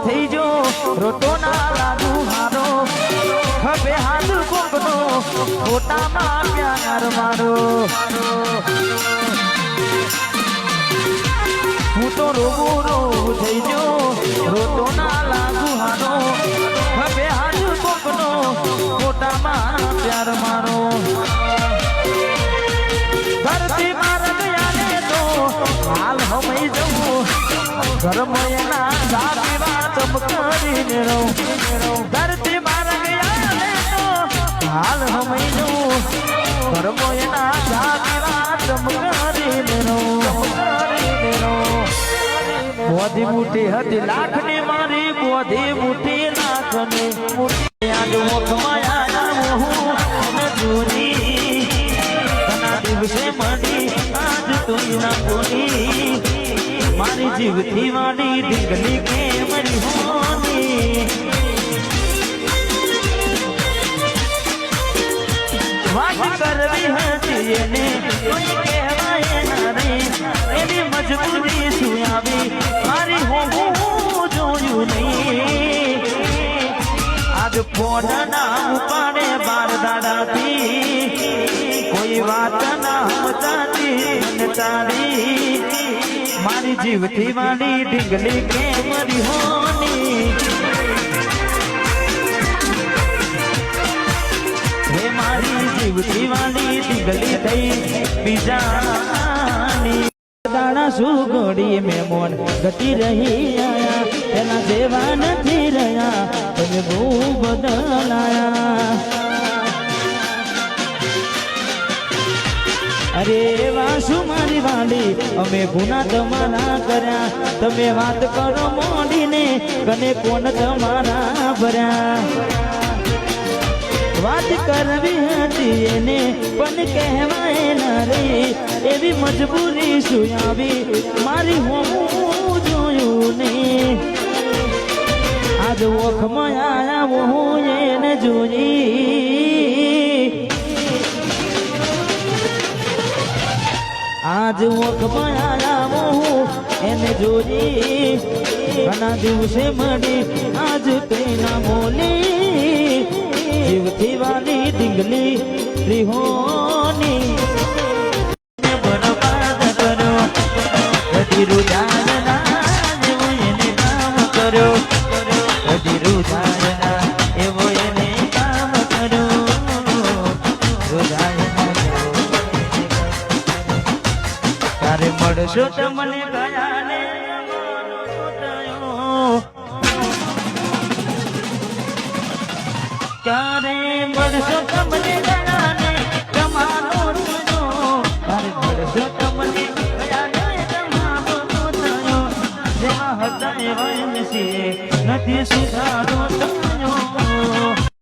થઈ જો રોટો ના લાગુ હારો ખભે હાથ કોકનો ખોટામાં પ્યાર મારો હું તો રોવું થઈ જો રોટો ના લાગુ હારો ખભે હાથ કોકનો ખોટામાં પ્યાર મારો ધરતી માર ગયાને તો હાલ હમઈ જવું ઘરમયના જાતી વાત કરીને રહું ધરતી માર ગયાને તો હાલ હમઈ જવું ઘરમયના જાતી વાત કરીને રહું બોધી મુઠી હતી લાખની મારી બોધી મુઠી લાખની મુઠી આજ મુખમાં આયા હું જોરી દિવસે મળી આજ તું ના બોલી મારી જીવથી વાડી ઢીંગલી કે મરી હોની વાત કરવી હતી એને કોઈ કહેવાય ના રે એની મજબૂરી શું આવી મારી હું જોયું નહીં આજ ફોન ના ઉપાડે બાર દાડાથી કોઈ વાત ના સમજાતી તારી મારી જીવથી વાળી ઢીંગલી કે મરી હોની હે મારી જીવથી વાળી ઢીંગલી થઈ બીજાની દાણા સુગોડી મેમોન ગતી રહી આયા એના જેવા નથી રહ્યા તમે બહુ બદલાયા અરે વાસુ મારી વાલી અમે ગુના તમારા કર્યા તમે વાત કરો મોડીને કને કોણ તમારા ભર્યા વાત કરવી હતી એને પણ કહેવાય ના રે એવી મજબૂરી શું આવી મારી હું જોયું ને આજ ઓખમાં આયા હું એને જોઈ આજ ઓખમાં આયા હું એને જોઈ ઘણા દિવસે મળી આજ તેના મોલી જીવથી વાલી ઢીંગલી રિહોની બરબાદ કરો કદી રૂજાના એવો એને કામ કરો કદી રૂજાના એવો એને કામ કરો રૂજાના તારે મળશો તમને ગયા ને ક્યારે મળશો તમને ગયા ને તમારો થયો ક્યારે મળશો તમને ગયા ને તમારો થયો જેવા હતા એવા નથી સુધારો થયો